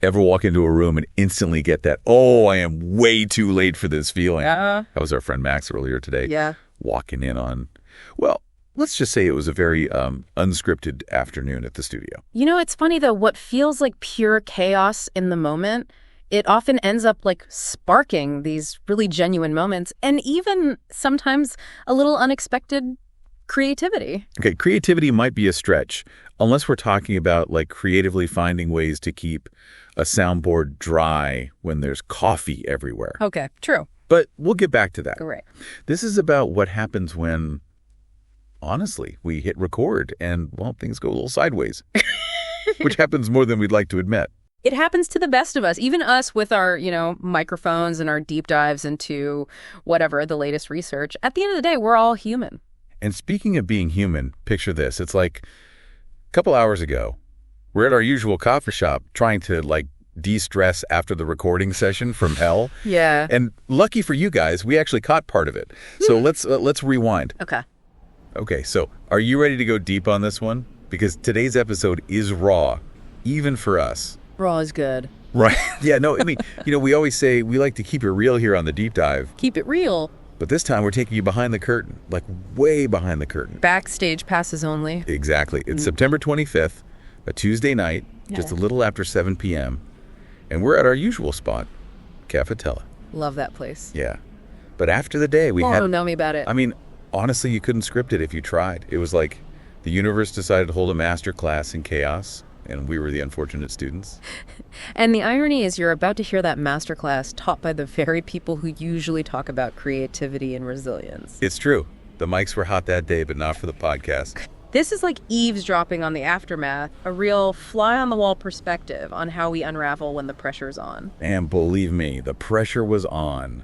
Ever walk into a room and instantly get that, oh, I am way too late for this feeling? Yeah. That was our friend Max earlier today. Yeah. Walking in on, well, let's just say it was a very unscripted afternoon at the studio. You know, it's funny, though, what feels like pure chaos in the moment, it often ends up like sparking these really genuine moments and even sometimes a little unexpected creativity. Okay, creativity might be a stretch, unless we're talking about like creatively finding ways to keep a soundboard dry when there's coffee everywhere. Okay, true. But we'll get back to that. Great. This is about what happens when, honestly, we hit record and, well, things go a little sideways, which happens more than we'd like to admit. It happens to the best of us, even us with our, microphones and our deep dives into whatever, the latest research. At the end of the day, we're all human. And speaking of being human, picture this. It's like a couple hours ago, we're at our usual coffee shop trying to, de-stress after the recording session from hell. Yeah. And lucky for you guys, we actually caught part of it. So let's rewind. Okay. Okay, so are you ready to go deep on this one? Because today's episode is raw, even for us. Raw is good. Right. Yeah, no, I mean, we always say we like to keep it real here on the deep dive. Keep it real. But this time we're taking you behind the curtain, like way behind the curtain. Backstage passes only. Exactly. It's September 25th, a Tuesday night, just a little after 7 p.m., and we're at our usual spot, Cafétella. Love that place. Yeah. But after the day, we had... Oh, know me about it. I mean, honestly, you couldn't script it if you tried. It was like the universe decided to hold a master class in chaos, and we were the unfortunate students. And the irony is you're about to hear that masterclass taught by the very people who usually talk about creativity and resilience. It's true. The mics were hot that day, but not for the podcast. This is like eavesdropping on the aftermath, a real fly-on-the-wall perspective on how we unravel when the pressure's on. And believe me, the pressure was on.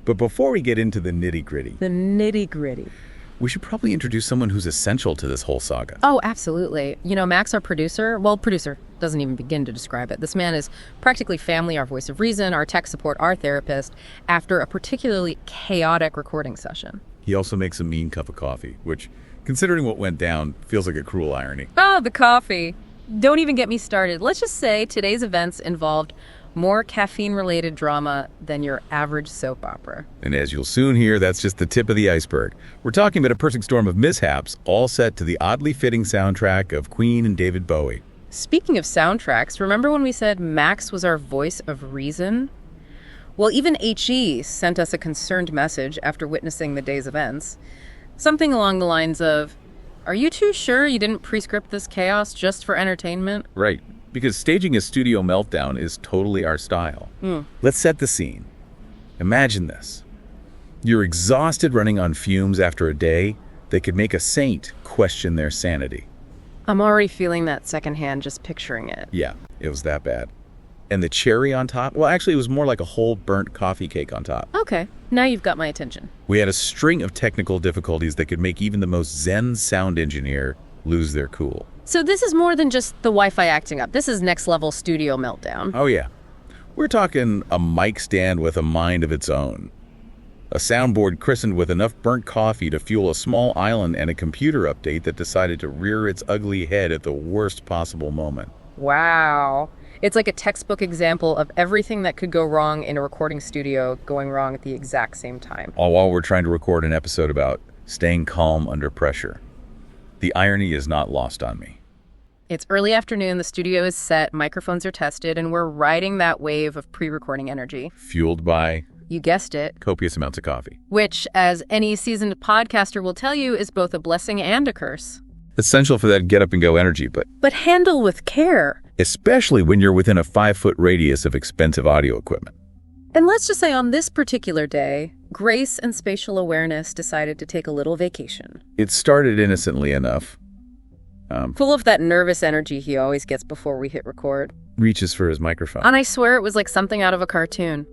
But before we get into the nitty-gritty... The nitty-gritty. We should probably introduce someone who's essential to this whole saga. Oh, absolutely. Max, our producer, producer doesn't even begin to describe it. This man is practically family, our voice of reason, our tech support, our therapist, after a particularly chaotic recording session. He also makes a mean cup of coffee, which, considering what went down, feels like a cruel irony. Oh, the coffee. Don't even get me started. Let's just say today's events involved more caffeine-related drama than your average soap opera. And as you'll soon hear, that's just the tip of the iceberg. We're talking about a perfect storm of mishaps, all set to the oddly fitting soundtrack of Queen and David Bowie. Speaking of soundtracks, remember when we said Max was our voice of reason? Well, even HE sent us a concerned message after witnessing the day's events. Something along the lines of, "Are you too sure you didn't pre-script this chaos just for entertainment?" Right. Because staging a studio meltdown is totally our style. Let's set the scene. Imagine this. You're exhausted running on fumes after a day that could make a saint question their sanity. I'm already feeling that secondhand just picturing it. Yeah, it was that bad. And the cherry on top, well, actually, it was more like a whole burnt coffee cake on top. Okay, now you've got my attention. We had a string of technical difficulties that could make even the most zen sound engineer lose their cool. So this is more than just the Wi-Fi acting up. This is next-level studio meltdown. Oh, yeah. We're talking a mic stand with a mind of its own. A soundboard christened with enough burnt coffee to fuel a small island and a computer update that decided to rear its ugly head at the worst possible moment. Wow. It's like a textbook example of everything that could go wrong in a recording studio going wrong at the exact same time. All while we're trying to record an episode about staying calm under pressure. The irony is not lost on me. It's early afternoon, the studio is set, microphones are tested, and we're riding that wave of pre-recording energy. Fueled by... You guessed it. Copious amounts of coffee. Which, as any seasoned podcaster will tell you, is both a blessing and a curse. Essential for that get-up-and-go energy, but handle with care. Especially when you're within a 5-foot radius of expensive audio equipment. And let's just say on this particular day, grace and spatial awareness decided to take a little vacation. It started innocently enough. Full of that nervous energy he always gets before we hit record. Reaches for his microphone. And I swear it was like something out of a cartoon.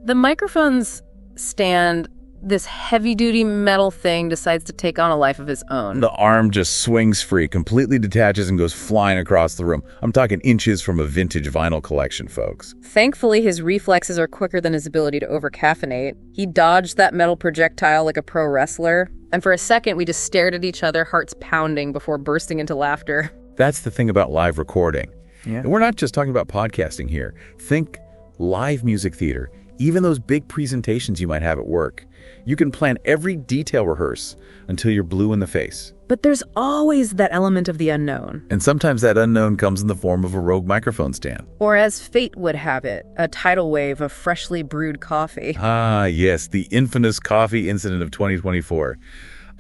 The microphone's stand, this heavy-duty metal thing, decides to take on a life of his own. The arm just swings free, completely detaches and goes flying across the room. I'm talking inches from a vintage vinyl collection, folks. Thankfully, his reflexes are quicker than his ability to over-caffeinate. He dodged that metal projectile like a pro wrestler. And for a second, we just stared at each other, hearts pounding, before bursting into laughter. That's the thing about live recording. And we're not just talking about podcasting here. Think live music theater, even those big presentations you might have at work. You can plan every detail rehearse until you're blue in the face. But there's always that element of the unknown. And sometimes that unknown comes in the form of a rogue microphone stand. Or as fate would have it, a tidal wave of freshly brewed coffee. Ah, yes, the infamous coffee incident of 2024.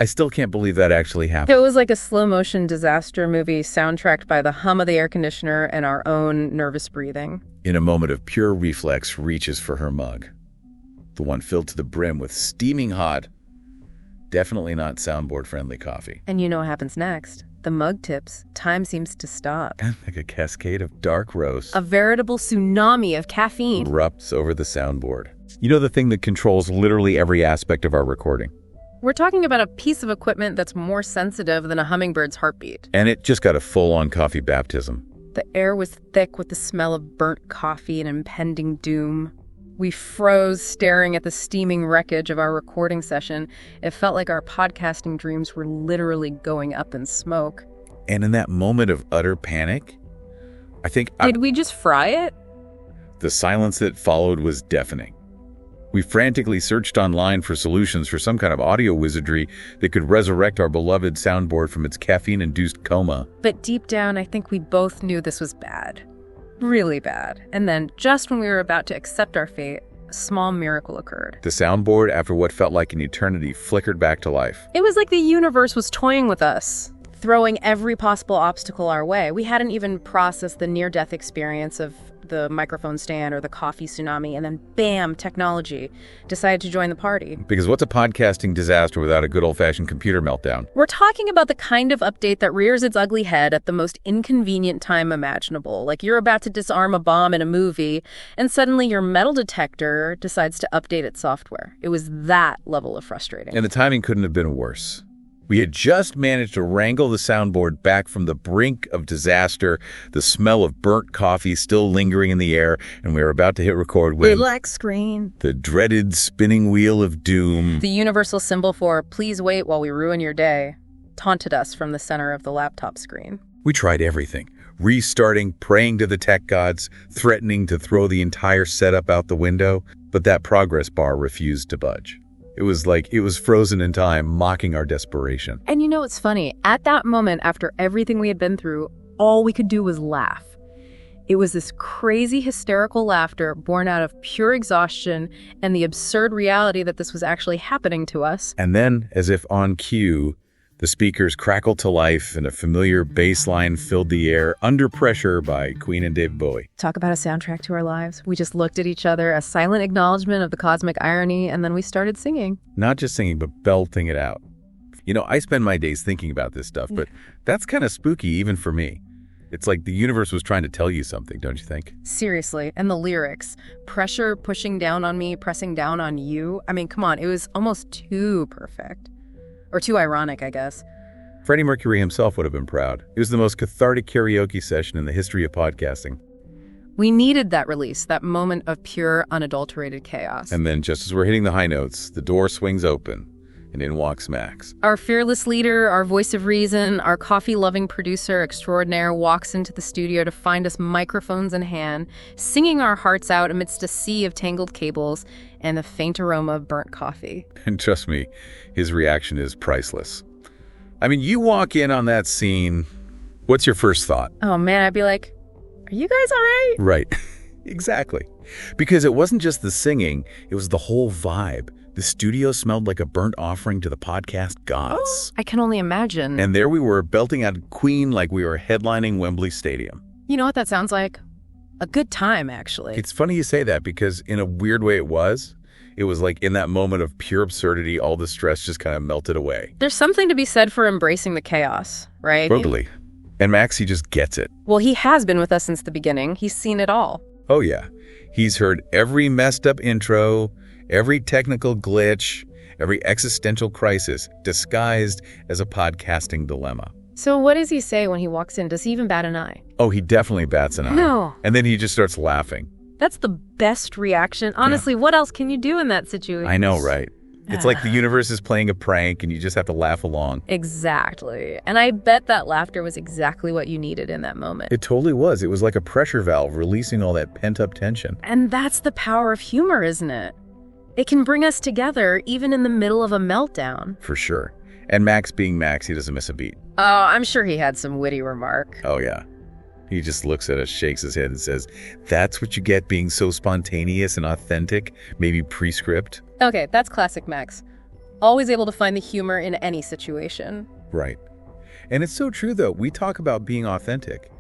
I still can't believe that actually happened. It was like a slow-motion disaster movie soundtracked by the hum of the air conditioner and our own nervous breathing. In a moment of pure reflex, reaches for her mug. The one filled to the brim with steaming hot, definitely not soundboard-friendly coffee. And you know what happens next. The mug tips. Time seems to stop. Like a cascade of dark roast. A veritable tsunami of caffeine erupts over the soundboard. You know, the thing that controls literally every aspect of our recording. We're talking about a piece of equipment that's more sensitive than a hummingbird's heartbeat. And it just got a full-on coffee baptism. The air was thick with the smell of burnt coffee and impending doom. We froze, staring at the steaming wreckage of our recording session. It felt like our podcasting dreams were literally going up in smoke. And in that moment of utter panic, Did we just fry it? The silence that followed was deafening. We frantically searched online for solutions for some kind of audio wizardry that could resurrect our beloved soundboard from its caffeine-induced coma. But deep down, I think we both knew this was bad. Really bad. And then, just when we were about to accept our fate, a small miracle occurred. The soundboard, after what felt like an eternity, flickered back to life. It was like the universe was toying with us, throwing every possible obstacle our way. We hadn't even processed the near-death experience of the microphone stand or the coffee tsunami, and then bam, technology decided to join the party. Because what's a podcasting disaster without a good old-fashioned computer meltdown? We're talking about the kind of update that rears its ugly head at the most inconvenient time imaginable. Like you're about to disarm a bomb in a movie, and suddenly your metal detector decides to update its software. It was that level of frustrating. And the timing couldn't have been worse. We had just managed to wrangle the soundboard back from the brink of disaster, the smell of burnt coffee still lingering in the air, and we were about to hit record when... Black screen. The dreaded spinning wheel of doom. The universal symbol for "please wait while we ruin your day" taunted us from the center of the laptop screen. We tried everything. Restarting, praying to the tech gods, threatening to throw the entire setup out the window, but that progress bar refused to budge. It was like it was frozen in time, mocking our desperation. And you know what's funny? At that moment, after everything we had been through, all we could do was laugh. It was this crazy, hysterical laughter born out of pure exhaustion and the absurd reality that this was actually happening to us. And then, as if on cue, the speakers crackled to life and a familiar bass line filled the air, Under Pressure by Queen and David Bowie. Talk about a soundtrack to our lives. We just looked at each other, a silent acknowledgement of the cosmic irony, and then we started singing. Not just singing, but belting it out. You know, I spend my days thinking about this stuff, but that's kind of spooky even for me. It's like the universe was trying to tell you something, don't you think? Seriously. And the lyrics, pressure pushing down on me, pressing down on you. I mean, come on, it was almost too perfect. Or too ironic, I guess. Freddie Mercury himself would have been proud. It was the most cathartic karaoke session in the history of podcasting. We needed that release, that moment of pure, unadulterated chaos. And then, just as we're hitting the high notes, the door swings open, and in walks Max. Our fearless leader, our voice of reason, our coffee-loving producer extraordinaire walks into the studio to find us microphones in hand, singing our hearts out amidst a sea of tangled cables and the faint aroma of burnt coffee. And trust me, his reaction is priceless. I mean, you walk in on that scene, what's your first thought? Oh man, I'd be like, are you guys all right? Right, exactly. Because it wasn't just the singing, it was the whole vibe. The studio smelled like a burnt offering to the podcast gods. Oh, I can only imagine. And there we were, belting out Queen like we were headlining Wembley Stadium. You know what that sounds like? A good time, actually. It's funny you say that because in a weird way it was like in that moment of pure absurdity, all the stress just kind of melted away. There's something to be said for embracing the chaos, right? Totally. And Max, he just gets it. Well, he has been with us since the beginning. He's seen it all. Oh, yeah. He's heard every messed up intro, every technical glitch, every existential crisis disguised as a podcasting dilemma. So what does he say when he walks in? Does he even bat an eye? Oh, he definitely bats an eye. No. And then he just starts laughing. That's the best reaction. Honestly, What else can you do in that situation? I know, right? It's like the universe is playing a prank and you just have to laugh along. Exactly. And I bet that laughter was exactly what you needed in that moment. It totally was. It was like a pressure valve releasing all that pent-up tension. And that's the power of humor, isn't it? It can bring us together even in the middle of a meltdown. For sure. And Max being Max, he doesn't miss a beat. Oh, I'm sure he had some witty remark. Oh, yeah. He just looks at us, shakes his head, and says, "That's what you get being so spontaneous and authentic, maybe prescript." Okay, that's classic Max. Always able to find the humor in any situation. Right. And it's so true, though. We talk about being authentic,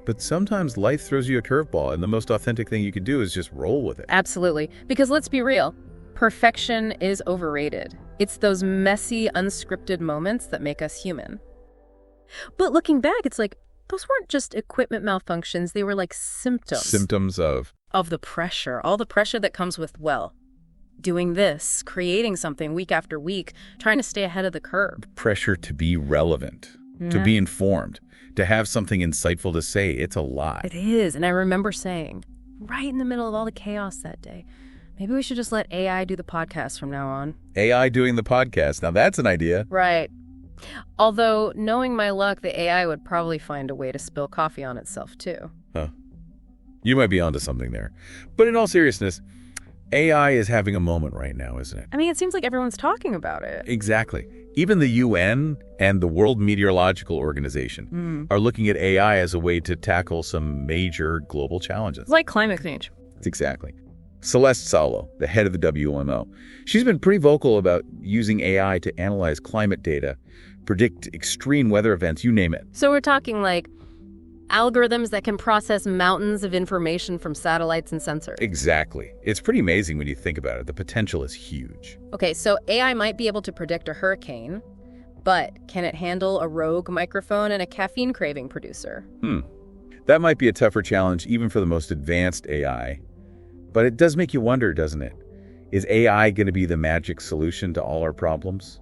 but sometimes life throws you a curveball, and the most authentic thing you can do is just roll with it. Absolutely. Because let's be real, perfection is overrated. It's those messy, unscripted moments that make us human. But looking back, it's like, those weren't just equipment malfunctions, they were like symptoms. Symptoms of the pressure, all the pressure that comes with, doing this, creating something week after week, trying to stay ahead of the curve. pressure to be relevant, to be informed, to have something insightful to say. It's a lot. It is, and I remember saying, right in the middle of all the chaos that day, maybe we should just let AI do the podcast from now on. AI doing the podcast. Now that's an idea. Right. Although, knowing my luck, the AI would probably find a way to spill coffee on itself, too. Huh. You might be onto something there. But in all seriousness, AI is having a moment right now, isn't it? I mean, it seems like everyone's talking about it. Exactly. Even the UN and the World Meteorological Organization are looking at AI as a way to tackle some major global challenges. It's like climate change. Exactly. Celeste Saulo, the head of the WMO, she's been pretty vocal about using AI to analyze climate data, predict extreme weather events, you name it. So we're talking like algorithms that can process mountains of information from satellites and sensors. Exactly. It's pretty amazing when you think about it. The potential is huge. Okay, so AI might be able to predict a hurricane, but can it handle a rogue microphone and a caffeine craving producer? That might be a tougher challenge even for the most advanced AI. But it does make you wonder, doesn't it? Is AI going to be the magic solution to all our problems?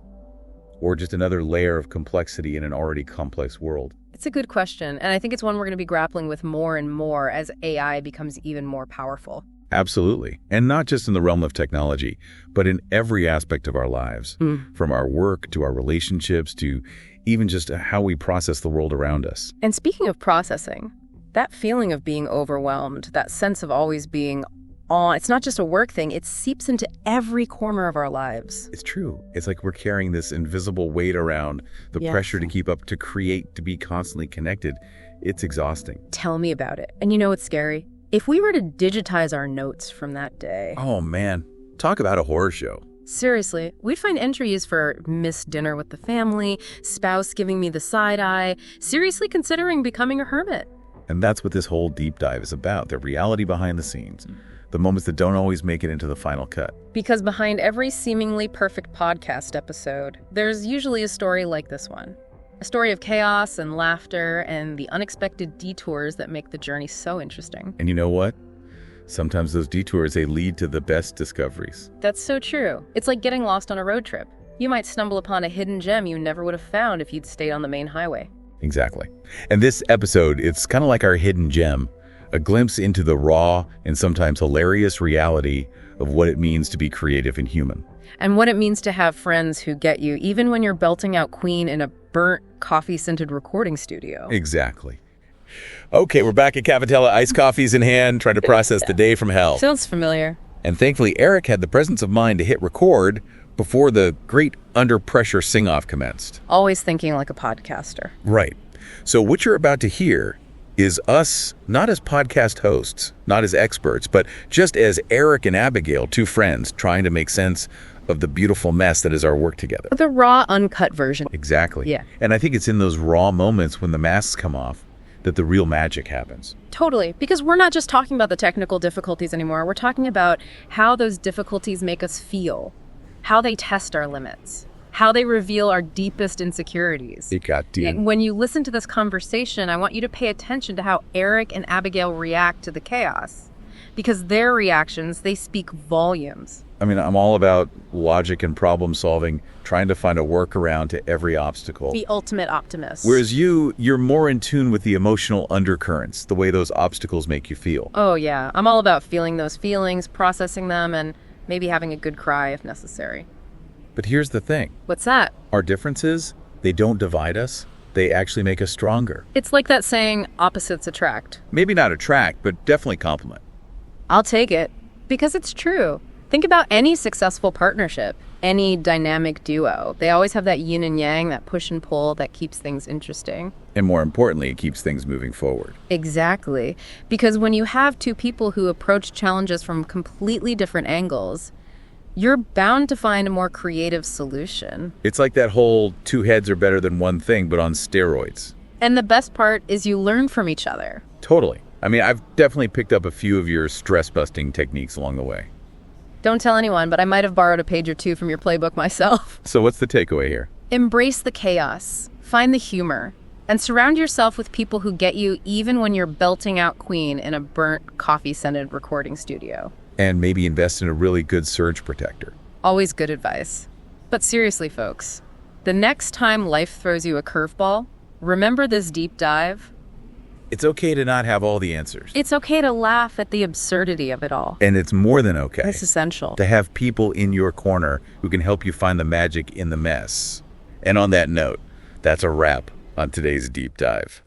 Or just another layer of complexity in an already complex world? It's a good question, and I think it's one we're going to be grappling with more and more as AI becomes even more powerful. Absolutely. And not just in the realm of technology, but in every aspect of our lives, from our work to our relationships to even just how we process the world around us. And speaking of processing, that feeling of being overwhelmed, that sense of always being on, it's not just a work thing, it seeps into every corner of our lives. It's true. It's like we're carrying this invisible weight around, the pressure to keep up, to create, to be constantly connected. It's exhausting. Tell me about it. And you know what's scary? If we were to digitize our notes from that day. Oh man, talk about a horror show. Seriously, we'd find entries for missed dinner with the family, spouse giving me the side eye, seriously considering becoming a hermit. And that's what this whole deep dive is about, the reality behind the scenes. The moments that don't always make it into the final cut. Because behind every seemingly perfect podcast episode, there's usually a story like this one. A story of chaos and laughter and the unexpected detours that make the journey so interesting. And you know what? Sometimes those detours, they lead to the best discoveries. That's so true. It's like getting lost on a road trip. You might stumble upon a hidden gem you never would have found if you'd stayed on the main highway. Exactly. And this episode, it's kind of like our hidden gem. A glimpse into the raw and sometimes hilarious reality of what it means to be creative and human. And what it means to have friends who get you, even when you're belting out Queen in a burnt, coffee-scented recording studio. Exactly. Okay, we're back at Cafétella, iced coffees in hand, trying to process the day from hell. Sounds familiar. And thankfully, Eric had the presence of mind to hit record before the great under-pressure sing-off commenced. Always thinking like a podcaster. Right. So what you're about to hear is us, not as podcast hosts, not as experts, but just as Eric and Abigail, two friends, trying to make sense of the beautiful mess that is our work together. The raw, uncut version. Exactly. Yeah. And I think it's in those raw moments when the masks come off that the real magic happens. Totally. Because we're not just talking about the technical difficulties anymore. We're talking about how those difficulties make us feel, how they test our limits, how they reveal our deepest insecurities. It got deep. And when you listen to this conversation, I want you to pay attention to how Eric and Abigail react to the chaos. Because their reactions, they speak volumes. I mean, I'm all about logic and problem solving, trying to find a workaround to every obstacle. The ultimate optimist. Whereas you're more in tune with the emotional undercurrents, the way those obstacles make you feel. Oh, yeah. I'm all about feeling those feelings, processing them, and maybe having a good cry if necessary. But here's the thing. What's that? Our differences, they don't divide us. They actually make us stronger. It's like that saying, opposites attract. Maybe not attract, but definitely complement. I'll take it, because it's true. Think about any successful partnership, any dynamic duo. They always have that yin and yang, that push and pull that keeps things interesting. And more importantly, it keeps things moving forward. Exactly. Because when you have two people who approach challenges from completely different angles, you're bound to find a more creative solution. It's like that whole two heads are better than one thing, but on steroids. And the best part is you learn from each other. Totally. I mean, I've definitely picked up a few of your stress-busting techniques along the way. Don't tell anyone, but I might have borrowed a page or two from your playbook myself. So what's the takeaway here? Embrace the chaos, find the humor, and surround yourself with people who get you even when you're belting out Queen in a burnt, coffee-scented recording studio. And maybe invest in a really good surge protector. Always good advice. But seriously, folks, the next time life throws you a curveball, remember this deep dive. It's okay to not have all the answers. It's okay to laugh at the absurdity of it all. And it's more than okay. It's essential. To have people in your corner who can help you find the magic in the mess. And on that note, that's a wrap on today's deep dive.